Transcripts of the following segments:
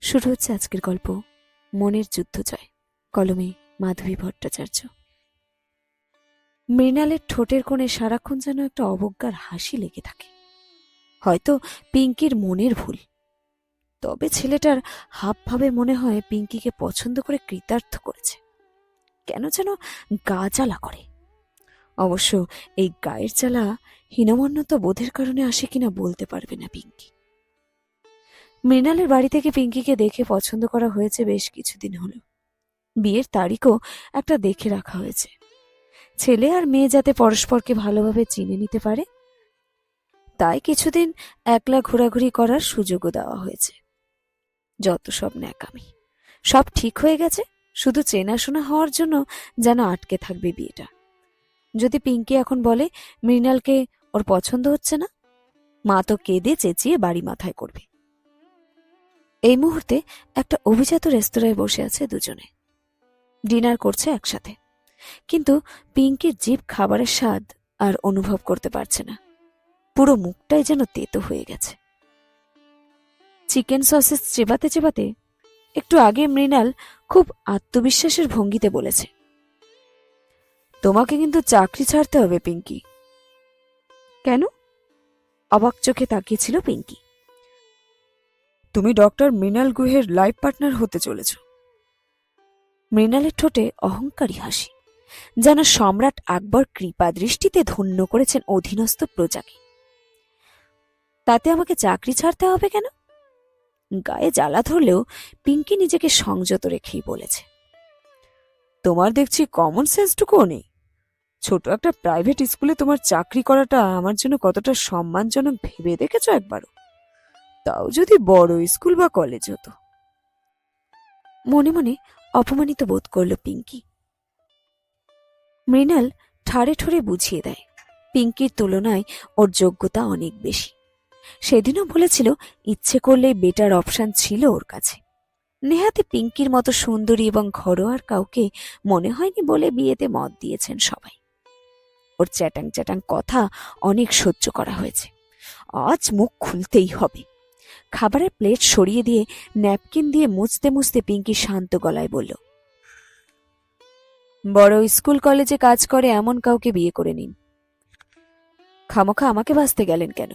শুরু হচ্ছে আজকের গল্প মনের যুদ্ধ জয়। কলমে মাধবী ভট্টাচার্য। মৃণালের ঠোঁটের কোণে সারাক্ষণ যেন একটা অবজ্ঞার হাসি লেগে থাকে। হয়তো পিঙ্কির মনের ভুল, তবে ছেলেটার হাবভাবে মনে হয় পিঙ্কিকে পছন্দ করে কৃতার্থ করেছে। কেন যেন গা জ্বালা করে। অবশ্য এই গায়ের জ্বালা হীনমন্যতা বোধের কারণে আসে কিনা বলতে পারবে না পিঙ্কি। মৃণালের বাড়ি থেকে পিঙ্কিকে দেখে পছন্দ করা হয়েছে বেশ কিছুদিন হলো। বিয়ের তারিখও একটা দেখে রাখা হয়েছে। ছেলে আর মেয়ে যাতে পরস্পরকে ভালোভাবে চিনে নিতে পারে, তাই কিছুদিন একলা ঘোরাঘুরি করার সুযোগও দেওয়া হয়েছে। যত সব ন্যাকামি, সব ঠিক হয়ে গেছে, শুধু চেনাশোনা হওয়ার জন্য যেন আটকে থাকবে বিয়েটা। যদি পিঙ্কি এখন বলে মৃণালকে ওর পছন্দ হচ্ছে না, মা তো কেঁদে চেঁচিয়ে বাড়ি মাথায় করবে। এই মুহূর্তে একটা অভিজাত রেস্তোরাঁয় বসে আছে দুজনে, ডিনার করছে একসাথে। কিন্তু পিঙ্কির জিভ খাবারের স্বাদ আর অনুভব করতে পারছে না। পুরো মুখটাই যেন তেতো হয়ে গেছে। চিকেন সসেস চেবাতে চেবাতে একটু আগে মৃণাল খুব আত্মবিশ্বাসের ভঙ্গিতে বলেছে, তোমাকে কিন্তু চাকরি ছাড়তে হবে পিঙ্কি। কেন? অবাক চোখে তাকিয়েছিল পিঙ্কি। তুমি ডক্টর মৃণাল গুহের লাইফ পার্টনার হতে চলেছ। মৃণালের ঠোঁটে অহংকারী হাসি, যেন সম্রাট আকবর কৃপা দৃষ্টিতে ধন্য করেছেন অধীনস্থ প্রজাকে। তাতে আমাকে চাকরি ছাড়তে হবে কেন? গায়ে জ্বালা ধরলেও পিঙ্কি নিজেকে সংযত রেখেই বলেছে, তোমার দেখছি কমন সেন্সটুকুও নেই। ছোট একটা প্রাইভেট স্কুলে তোমার চাকরি করাটা আমার জন্য কতটা সম্মানজনক ভেবে দেখেছ একবারও? তাও যদি বড় স্কুল বা কলেজ হতো। মনে মনে অপমানিত বোধ করল পিঙ্কি। মৃণাল ঠাড়ে ঠোড়ে বুঝিয়ে দেয়, পিঙ্কির তুলনায় ওর যোগ্যতা অনেক বেশি। সেদিনও বলেছিল ইচ্ছে করলেই বেটার অপশন ছিল ওর কাছে। নেহাতি পিঙ্কির মতো সুন্দরী এবং ঘরোয়ার কাউকে মনে হয়নি বলে বিয়েতে মত দিয়েছেন সবাই। ওর চ্যাটাং চ্যাটাং কথা অনেক সহ্য করা হয়েছে, আজ মুখ খুলতেই হবে। খাবারের প্লেট সরিয়ে দিয়ে ন্যাপকিন দিয়ে মুছতে মুছতে পিঙ্কি শান্ত গলায় বলল, বড় স্কুল কলেজে কাজ করে এমন কাউকে বিয়ে করে নিন। খামোখা আমাকে বাঁচতে গেলেন কেন?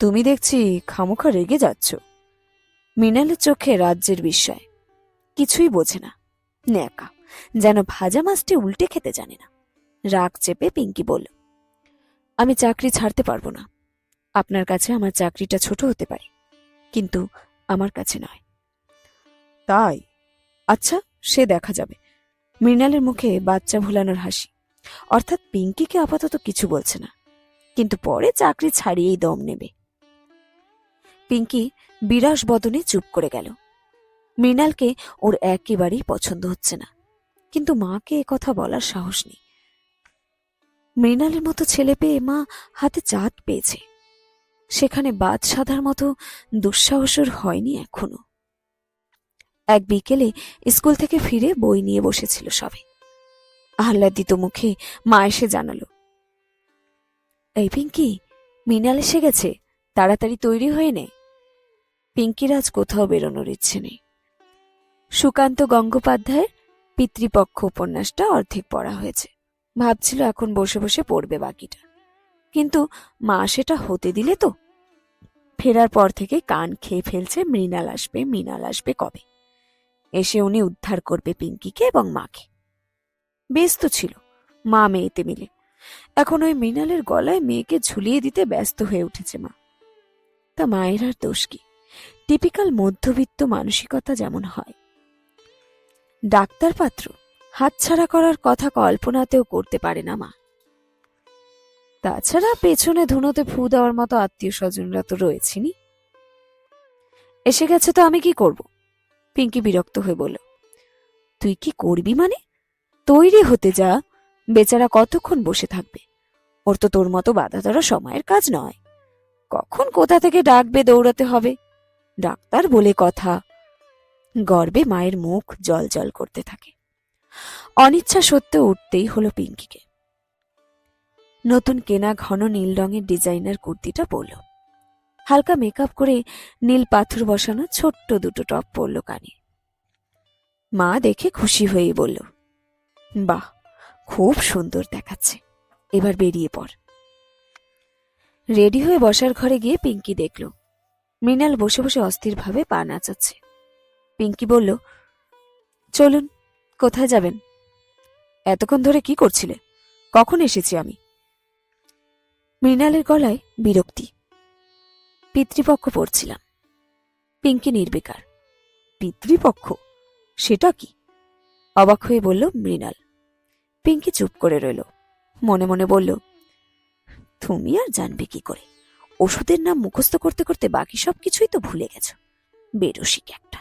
তুমি দেখছি খামোখা রেগে যাচ্ছ। মৃণালের চোখে রাজ্যের বিস্ময়। কিছুই বোঝে না, ন্যাকা, যেন ভাজা মাছটি উল্টে খেতে জানে না। রাগ চেপে পিঙ্কি বলল, আমি চাকরি ছাড়তে পারবো না। আপনার কাছে আমার চাকরিটা ছোট হতে পারে, কিন্তু আমার কাছে নয়। তাই? আচ্ছা, সে দেখা যাবে। মৃণালের মুখে বাচ্চা ভোলানোর হাসি। অর্থাৎ পিঙ্কিকে আপাতত কিছু বলছে না, কিন্তু পরে চাকরি ছাড়িয়েই দম নেবে। পিঙ্কি বিরাস বদনে চুপ করে গেল। মৃণালকে ওর একেবারেই পছন্দ হচ্ছে না, কিন্তু মাকে কথা বলার সাহস নেই। মৃণালের মতো ছেলে পেয়ে মা হাতে চাঁদ পেয়েছে, সেখানে বাদ সাধার মতো দুঃসাহসের হয়নি এখনো। এক বিকেলে স্কুল থেকে ফিরে বই নিয়ে বসেছিল সবে। আহ্লাদিত মুখে মা এসে জানালো, এই পিঙ্কি, মৃণাল এসে গেছে, তাড়াতাড়ি তৈরি হয়ে নে। পিঙ্কির আজ কোথাও বেরোনোর ইচ্ছে নেই। সুকান্ত গঙ্গোপাধ্যায়ের পিতৃপক্ষ উপন্যাসটা অর্ধেক পড়া হয়েছে, ভাবছিল এখন বসে বসে পড়বে বাকিটা, কিন্তু মা সেটা হতে দিলে তো। ফেরার পর থেকে কান খেয়ে ফেলছে মৃণাল আসবে কবে, এসে উনি উদ্ধার করবে পিঙ্কিকে এবং মাকে। ব্যস্ত ছিল মা মেয়েতে মিলে, এখন ওই মৃণালের গলায় মেয়েকে ঝুলিয়ে দিতে ব্যস্ত হয়ে উঠেছে মা। তা মায়ের আর দোষ কি? টিপিক্যাল মধ্যবিত্ত মানসিকতা যেমন হয়। ডাক্তার পাত্র হাতছাড়া করার কথা কল্পনাতেও করতে পারে না মা। তাছাড়া পেছনে ধুনোতে ফু দেওয়ার মতো আত্মীয় স্বজনরা তো রয়েছেনি। এসে গেছে তো আমি কি করব? পিঙ্কি বিরক্ত হয়ে বলল, তুই কি করবি মানে? তৈরি হতে যা, বেচারা কতক্ষণ বসে থাকবে? ওর তো তোর মতো বাধা ধরা সময়ের কাজ নয়। কখন কোথা থেকে ডাকবে দৌড়াতে হবে, ডাক্তার বলে কথা। গর্বে মায়ের মুখ জল জল করতে থাকে। অনিচ্ছা সত্ত্বেও উঠতেই হলো পিঙ্কিকে। নতুন কেনা ঘন নীল রঙের ডিজাইনার কুর্তিটা পরল। হালকা মেকআপ করে নীল পাথর বসানো ছোট্ট দুটো টপ পরল কানে। মা দেখে খুশি হয়েই বলল, বাহ, খুব সুন্দর দেখাচ্ছে, এবার বেরিয়ে পড়। রেডি হয়ে বসার ঘরে গিয়ে পিঙ্কি দেখল মৃণাল বসে বসে অস্থিরভাবে পা নাচাচ্ছে। পিঙ্কি বলল, চলুন, কোথায় যাবেন? এতক্ষণ ধরে কি করছিলে? কখন এসেছি আমি? মৃণালের গলায় বিরক্তি। পিতৃপক্ষ পড়ছিলাম। পিঙ্কি নির্বিকার। পিতৃপক্ষ? সেটা কি? অবাক হয়ে বলল মৃণাল। পিঙ্কি চুপ করে রইল। মনে মনে বলল, তুমি আর জানবে কি করে? ওষুধের নাম মুখস্থ করতে করতে বাকি সবকিছুই তো ভুলে গেছ, বেরসিক একটা।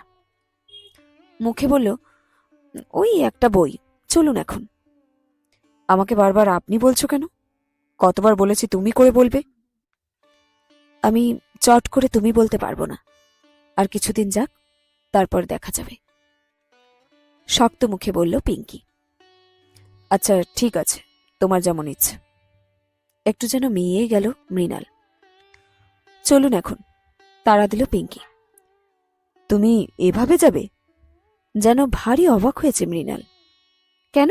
মুখে বলল, ওই একটা বই, চলুন এখন। আমাকে বারবার আপনি বলছো কেন? কতবার বলেছি তুমি করে বলবে? আমি চট করে তুমি বলতে পারবো না, আর কিছুদিন যাক, তারপর দেখা যাবে। শক্ত মুখে বলল পিঙ্কি। আচ্ছা ঠিক আছে, তোমার যেমন ইচ্ছে। একটু যেন মিয়ে গেল মৃণাল। চলুন এখন, তাড়া দিল পিঙ্কি। তুমি এভাবে যাবে? যেন ভারী অবাক হয়েছে মৃণাল। কেন,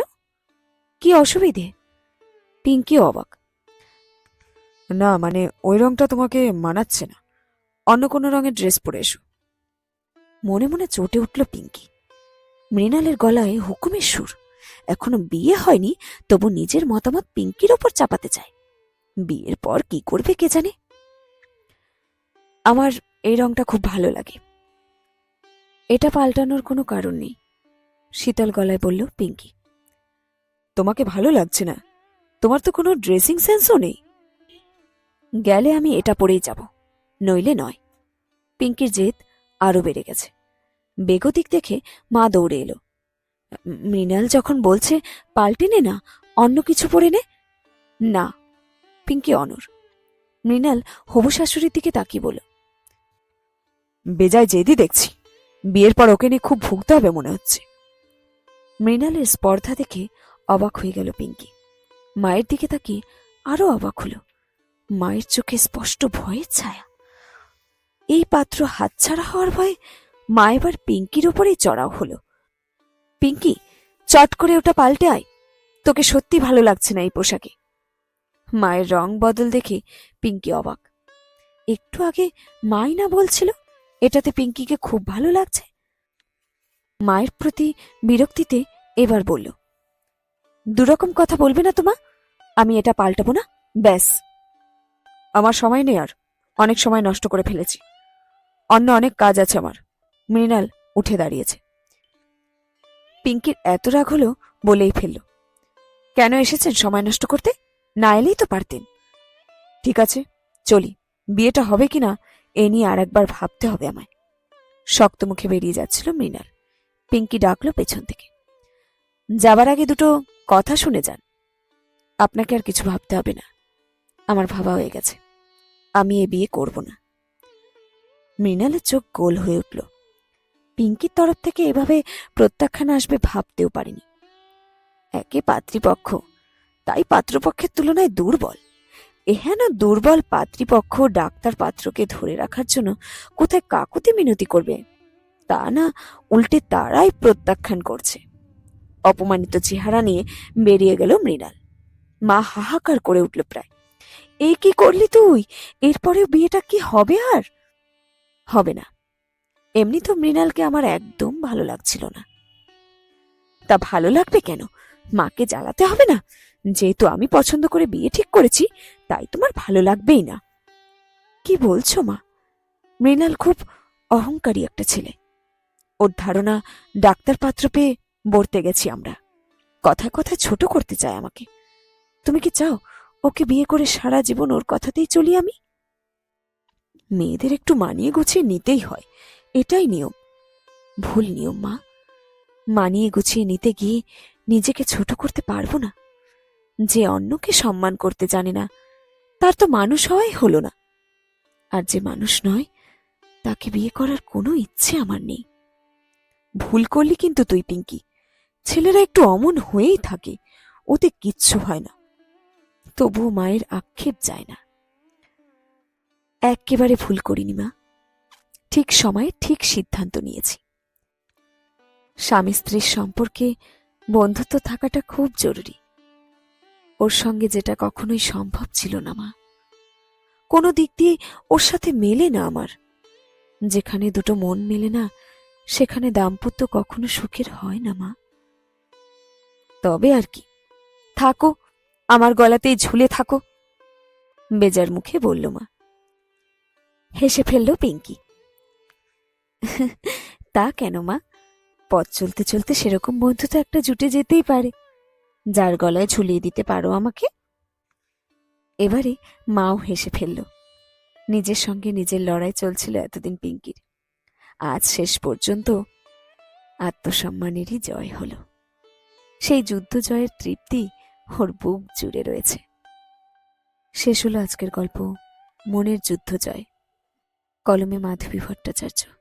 কি অসুবিধে? পিঙ্কি অবাক। না মানে ওই রংটা তোমাকে মানাচ্ছে না, অন্য কোনো রঙের ড্রেস পরে এসো। মনে মনে চটে উঠল পিঙ্কি। মৃণালের গলায় হুকুমের সুর। এখনো বিয়ে হয়নি, তবু নিজের মতামত পিঙ্কির ওপর চাপাতে চায়। বিয়ের পর কি করবে কে জানে। আমার এই রংটা খুব ভালো লাগে। এটা পাল্টানোর কোনো কারণ নেই, শীতল গলায় বলল পিঙ্কি। তোমাকে ভালো লাগছে না? তোমার তো কোনো ড্রেসিং সেন্সও নেই। গেলে আমি এটা পরেই যাব, নইলে নয়। পিঙ্কির জেদ আরো বেড়ে গেছে। বেগতিক দেখে মা দৌড়ে এলো। মৃণাল যখন বলছে পাল্টে নে না, অন্য কিছু পরে নে। না। পিঙ্কি অনড়। মৃণাল হবু শাশুড়ির দিকে তাকিয়ে বলল, বেজায় জেদি দেখছি, বিয়ের পর ওকে নিয়ে খুব ভুগতে হবে মনে হচ্ছে। মৃণালের স্পর্ধা দেখে অবাক হয়ে গেল পিঙ্কি। মায়ের দিকে তাকিয়ে আরো অবাক হল। মায়ের চোখে স্পষ্ট ভয়ের ছায়া। এই পাত্র হাতছাড়া হওয়ার ভয়ে মা এবার পিঙ্কির ওপরেই চড়াও হলো। পিঙ্কি, চট করে ওটা পাল্টে আয়, তোকে সত্যি ভালো লাগছে না এই পোশাকে। মায়ের রং বদল দেখে পিঙ্কি অবাক। একটু আগে মাই না বলছিল এটাতে পিঙ্কিকে খুব ভালো লাগছে। মায়ের প্রতি বিরক্তিতে এবার বলল, দুরকম কথা বলবে না তোমা, আমি এটা পাল্টাবো না, ব্যাস। আমার সময় নেই, আর অনেক সময় নষ্ট করে ফেলেছি, অন্য অনেক কাজ আছে আমার। মৃণাল উঠে দাঁড়িয়েছে। পিঙ্কির এত রাগ হলো বলেই ফেলল, কেন এসেছেন সময় নষ্ট করতে? না এলেই তো পারতেন। ঠিক আছে, চলি, বিয়েটা হবে কিনা এ নিয়ে আর একবার ভাবতে হবে আমায়। শক্ত মুখে বেরিয়ে যাচ্ছিল মৃণাল। পিঙ্কি ডাকলো পেছন থেকে, যাবার আগে দুটো কথা শুনে যান। আপনাকে আর কিছু ভাবতে হবে না, আমার ভাবা হয়ে গেছে, আমি এ বিয়ে করব না। মৃণালের চোখ গোল হয়ে উঠল। পিঙ্কির তরফ থেকে এভাবে প্রত্যাখ্যান আসবে ভাবতেও পারেনি। একে পাত্রীপক্ষ, তাই পাত্রপক্ষের তুলনায় দুর্বল। এহেন দুর্বল পাত্রীপক্ষ ডাক্তার পাত্রকে ধরে রাখার জন্য কোথায় কাকুতি মিনতি করবে, তা না, উল্টে তারাই প্রত্যাখ্যান করছে। অপমানিত চেহারা নিয়ে বেরিয়ে গেল মৃণাল। মা হাহাকার করে উঠল প্রায়, এই কি করলি তুই? এরপরেও বিয়েটা কি হবে? আর হবে না। এমনি তো মৃণালকে আমার একদম ভালো লাগছিল না। তা ভালো লাগবে কেন? মাকে জ্বালাতে হবে না। যেহেতু আমি পছন্দ করে বিয়ে ঠিক করেছি, তাই তোমার ভালো লাগবেই না। কি বলছো মা? মৃণাল খুব অহংকারী একটা ছেলে। ওর ধারণা ডাক্তার পাত্র পেয়ে বর্তে গেছি আমরা। কথায় কথায় ছোট করতে চায় আমাকে। তুমি কি চাও ওকে বিয়ে করে সারা জীবন ওর কথাতেই চলি আমি? মেয়েদের একটু মানিয়ে গুছিয়ে নিতেই হয়, এটাই নিয়ম। ভুল নিয়ম মা। মানিয়ে গুছিয়ে নিতে গিয়ে নিজেকে ছোট করতে পারবো না। যে অন্যকে সম্মান করতে জানে না, তার তো মানুষ হওয়াই হলো না। আর যে মানুষ নয়, তাকে বিয়ে করার কোনো ইচ্ছে আমার নেই। ভুল করলি কিন্তু তুই পিঙ্কি। ছেলেরা একটু অমন হয়েই থাকে, ওতে কিচ্ছু হয় না। তবুও মায়ের আক্ষেপ যায় না। একেবারে ভুল করিনি মা। ঠিক সময়ে ঠিক সিদ্ধান্ত নিয়েছি। স্বামী স্ত্রীর সম্পর্কে বন্ধুত্ব থাকাটা খুব জরুরি। ওর সঙ্গে যেটা কখনোই সম্ভব ছিল না মা। কোনো দিক দিয়ে ওর সাথে মেলে না আমার। যেখানে দুটো মন মেলে না, সেখানে দাম্পত্য কখনো সুখের হয় না মা। তবে আর কি, থাকো, আমার গলাতেই ঝুলে থাকো, বেজার মুখে বলল মা। হেসে ফেলল পিঙ্কি। তা কেন মা? পথ চলতে চলতে সেরকম বন্ধু তো একটা জুটে যেতেই পারে, যার গলায় ঝুলিয়ে দিতে পারো আমাকে। এবারে মাও হেসে ফেলল। নিজের সঙ্গে নিজের লড়াই চলছিল এতদিন পিঙ্কির। আজ শেষ পর্যন্ত আত্মসম্মানেরই জয় হলো। সেই যুদ্ধ জয়ের তৃপ্তি ওর বুক জুড়ে রয়েছে। শেষ হলো আজকের গল্প, মনের যুদ্ধ জয়। কলমে মাধবী ভট্টাচার্য।